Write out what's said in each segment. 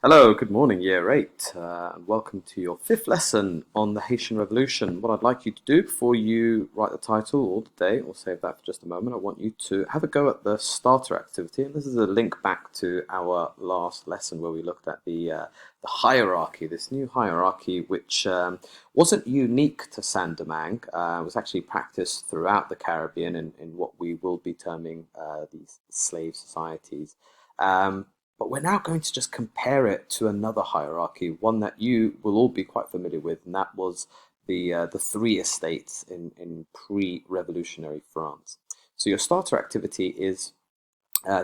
Hello, good morning, year 8, and welcome to your fifth lesson on the Haitian Revolution. What I'd like you to do before you write the title or the day, or save that for just a moment, I want you to have a go at the starter activity. And this is a link back to our last lesson where we looked at the hierarchy, this new hierarchy, which wasn't unique to Saint-Domingue. It was actually practiced throughout the Caribbean in what we will be terming these slave societies. But we're now going to just compare it to another hierarchy, one that you will all be quite familiar with, and that was the three estates in pre-revolutionary France. So your starter activity is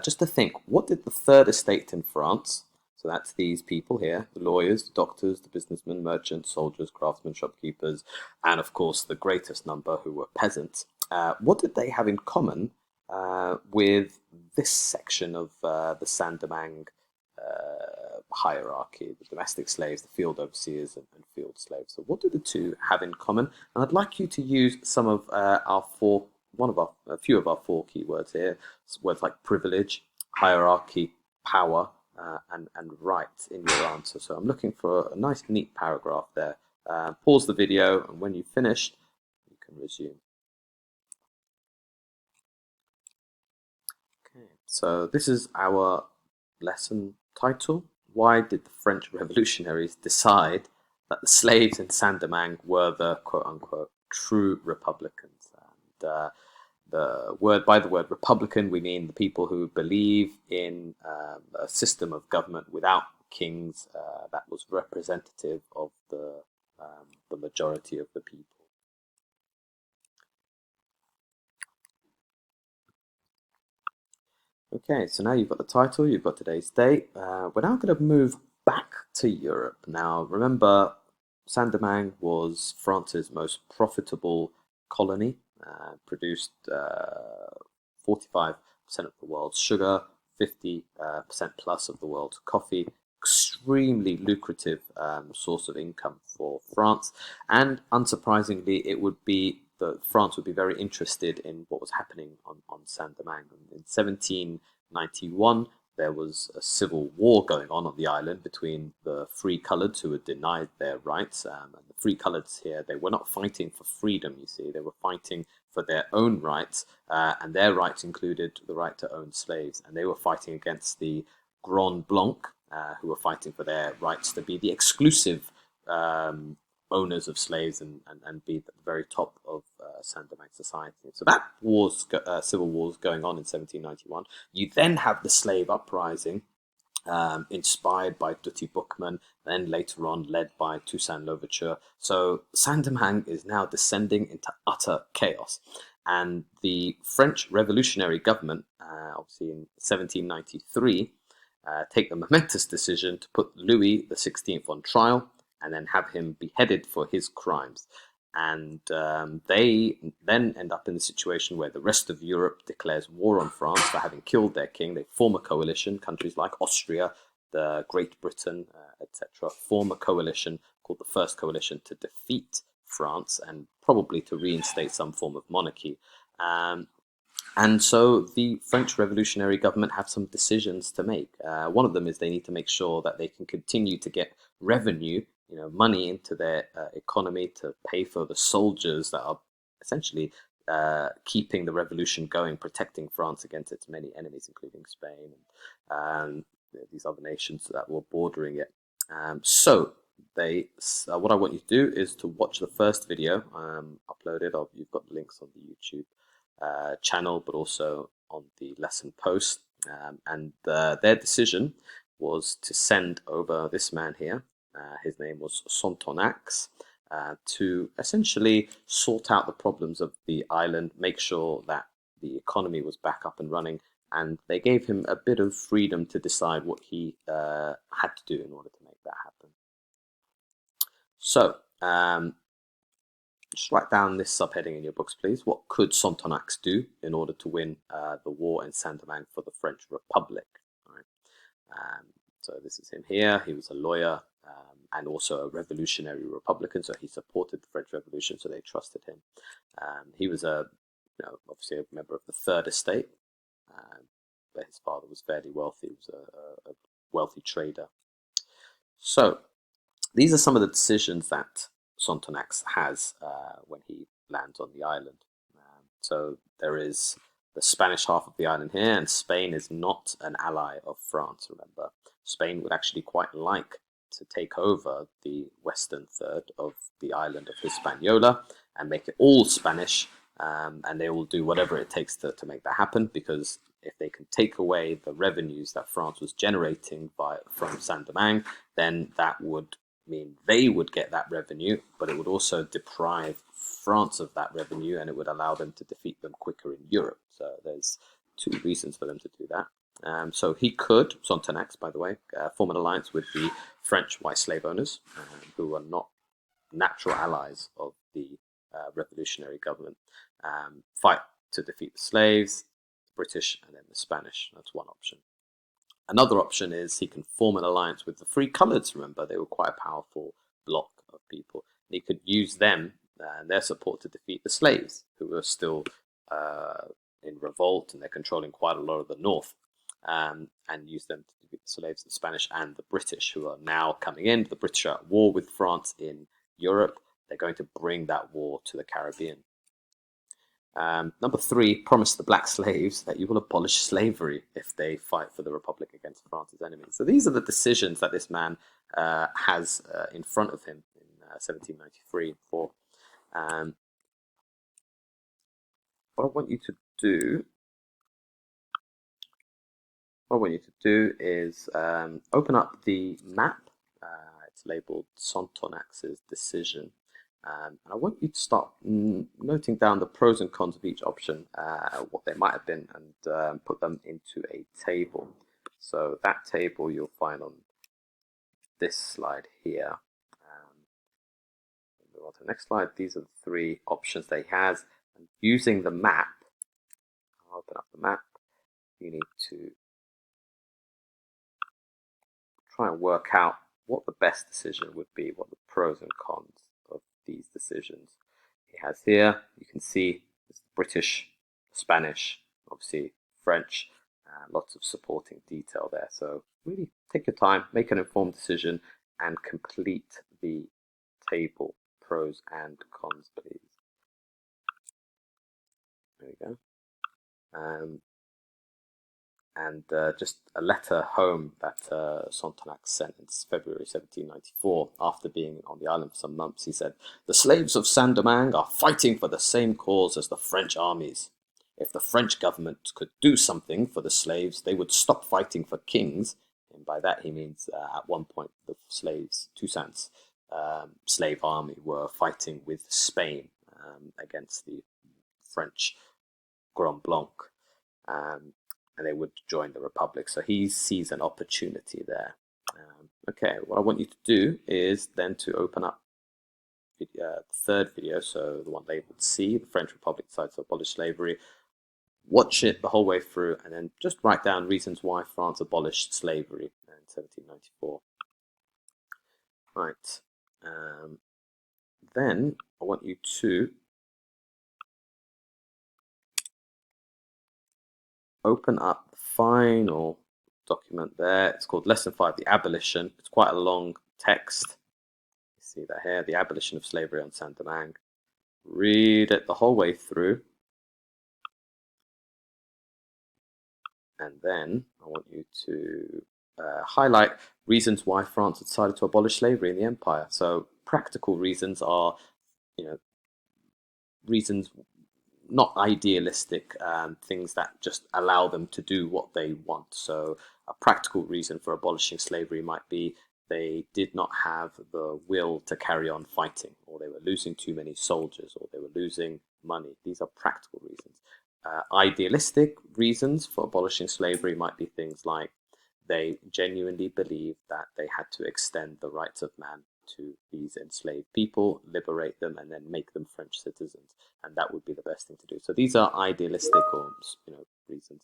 just to think, what did the third estate in France, so that's these people here, the lawyers, the doctors, the businessmen, merchants, soldiers, craftsmen, shopkeepers, and of course the greatest number who were peasants, what did they have in common with this section of the Saint-Domingue hierarchy, the domestic slaves, the field overseers, and field slaves? So what do the two have in common? And I'd like you to use some of a few of our four keywords here. Words like privilege, hierarchy, power, and right in your answer. So I'm looking for a nice, neat paragraph there. Pause the video, and when you've finished, you can resume. Okay, so this is our lesson title. Why did the French revolutionaries decide that the slaves in Saint-Domingue were the quote-unquote true republicans? And by the word republican, we mean the people who believe in a system of government without kings that was representative of the majority of the people. Okay, so now you've got the title, you've got today's date. We're now going to move back to Europe. Now, remember, Saint-Domingue was France's most profitable colony, produced 45% of the world's sugar, 50% plus of the world's coffee. Extremely lucrative source of income for France, and unsurprisingly, it would be that France would be very interested in what was happening on Saint-Domingue. In 1791, there was a civil war going on the island between the free coloreds who were denied their rights. And the free coloreds here, they were not fighting for freedom, you see, they were fighting for their own rights, and their rights included the right to own slaves. And they were fighting against the Grand Blanc, who were fighting for their rights to be the exclusive owners of slaves and be at the very top of Saint-Domingue society. So that civil war was going on in 1791. You then have the slave uprising, inspired by Dutty Boukman, then later on led by Toussaint Louverture. So Saint-Domingue is now descending into utter chaos. And the French revolutionary government, obviously in 1793, take the momentous decision to put Louis XVI on trial and then have him beheaded for his crimes. And they then end up in the situation where the rest of Europe declares war on France for having killed their king. They form a coalition, countries like Austria, Great Britain, etc., form a coalition called the First Coalition to defeat France and probably to reinstate some form of monarchy. And so the French revolutionary government have some decisions to make. One of them is they need to make sure that they can continue to get revenue, money into their economy to pay for the soldiers that are essentially keeping the revolution going, protecting France against its many enemies, including Spain and these other nations that were bordering it. So what I want you to do is to watch the first video uploaded. You've got links on the YouTube channel, but also on the lesson post. And their decision was to send over this man here. His name was Sonthonax, to essentially sort out the problems of the island, make sure that the economy was back up and running, and they gave him a bit of freedom to decide what he had to do in order to make that happen. So, just write down this subheading in your books, please. What could Sonthonax do in order to win the war in Saint-Domingue for the French Republic? All right. So this is him here. He was a lawyer and also a revolutionary Republican, so he supported the French Revolution, so they trusted him. He was obviously a member of the Third Estate, but his father was fairly wealthy. He was a wealthy trader. So these are some of the decisions that Sontonax has when he lands on the island. So there is the Spanish half of the island here, and Spain is not an ally of France, remember. Spain would actually quite like to take over the western third of the island of Hispaniola and make it all Spanish, and they will do whatever it takes to make that happen, because if they can take away the revenues that France was generating from Saint-Domingue, then that would mean they would get that revenue, but it would also deprive France of that revenue, and it would allow them to defeat them quicker in Europe. So there's two reasons for them to do that. So he could, Sontonax, by the way, form an alliance with the French white slave owners, who are not natural allies of the revolutionary government, fight to defeat the slaves, the British, and then the Spanish. That's one option. Another option is he can form an alliance with the Free Coloureds. Remember, they were quite a powerful bloc of people. And he could use them and their support to defeat the slaves, who were still in revolt, and they're controlling quite a lot of the north, and use them to defeat the slaves, the Spanish and the British, who are now coming in. The British are at war with France in Europe. They're going to bring that war to the Caribbean. Number 3, promise the black slaves that you will abolish slavery if they fight for the Republic against France's enemies. So these are the decisions that this man has in front of him in 1793 and 4. What I want you to do is open up the map. It's labeled Sontonax's decision. And I want you to start noting down the pros and cons of each option, what they might have been, and put them into a table. So that table you'll find on this slide here. Move on to the next slide. These are the 3 options that he has. And using the map, I'll open up the map. You need to try and work out what the best decision would be, what the pros and cons of these decisions he has here. You can see there's the British, Spanish, obviously French, lots of supporting detail there. So really take your time, make an informed decision, and complete the table, pros and cons, please. There we go. And just a letter home that Sontonax sent in February 1794, after being on the island for some months. He said, "The slaves of Saint-Domingue are fighting for the same cause as the French armies. If the French government could do something for the slaves, they would stop fighting for kings." And by that he means at one point the slaves, Toussaint's slave army, were fighting with Spain against the French Grand Blanc. And they would join the Republic. So he sees an opportunity there. Okay, what I want you to do is then to open up the 3rd video, so the one labeled C, the French Republic decides to abolish slavery. Watch it the whole way through, and then just write down reasons why France abolished slavery in 1794. Right. Then I want you to open up the final document there. It's called Lesson 5, the Abolition. It's quite a long text. You see that here, the Abolition of Slavery on Saint-Domingue. Read it the whole way through. And then I want you to highlight reasons why France decided to abolish slavery in the empire. So practical reasons are, reasons not idealistic, things that just allow them to do what they want. So a practical reason for abolishing slavery might be they did not have the will to carry on fighting, or they were losing too many soldiers, or they were losing money. These are practical reasons. Idealistic reasons for abolishing slavery might be things like they genuinely believed that they had to extend the rights of man to these enslaved people, liberate them, and then make them French citizens, and that would be the best thing to do. So these are idealistic or reasons.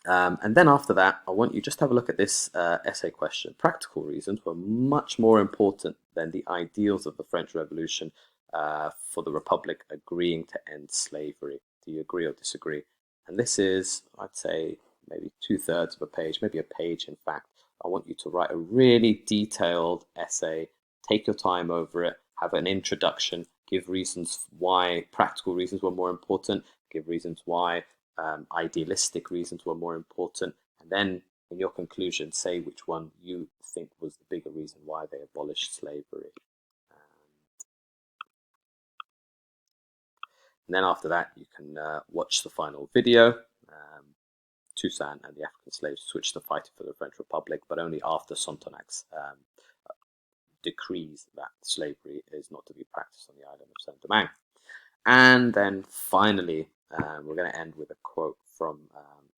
And then after that, I want you just to have a look at this essay question. Practical reasons were much more important than the ideals of the French Revolution for the Republic agreeing to end slavery. Do you agree or disagree? And this is, I'd say, maybe 2/3 of a page, maybe a page in fact. I want you to write a really detailed essay, take your time over it, have an introduction, give reasons why practical reasons were more important, give reasons why idealistic reasons were more important, and then in your conclusion, say which one you think was the bigger reason why they abolished slavery. And then after that, you can watch the final video. Toussaint and the African slaves switched to fighting for the French Republic, but only after Sonthonax decrees that slavery is not to be practiced on the island of Saint-Domingue. And then finally, we're going to end with a quote from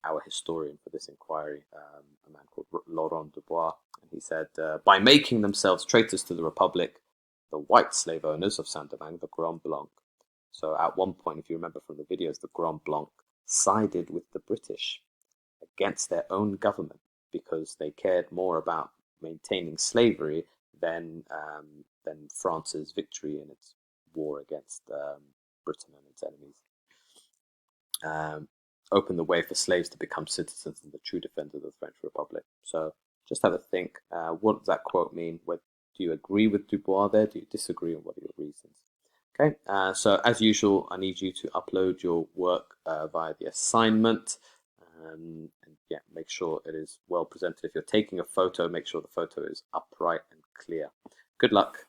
our historian for this inquiry, a man called Laurent Dubois. And he said, by making themselves traitors to the Republic, the white slave owners of Saint-Domingue, the Grand Blanc. So at one point, if you remember from the videos, the Grand Blanc sided with the British against their own government because they cared more about maintaining slavery than France's victory in its war against Britain and its enemies. Opened the way for slaves to become citizens and the true defenders of the French Republic. So just have a think. What does that quote mean? Do you agree with Dubois there? Do you disagree? And what are your reasons? Okay, so as usual, I need you to upload your work via the assignment. And yeah, make sure it is well presented. If you're taking a photo, make sure the photo is upright and clear. Good luck.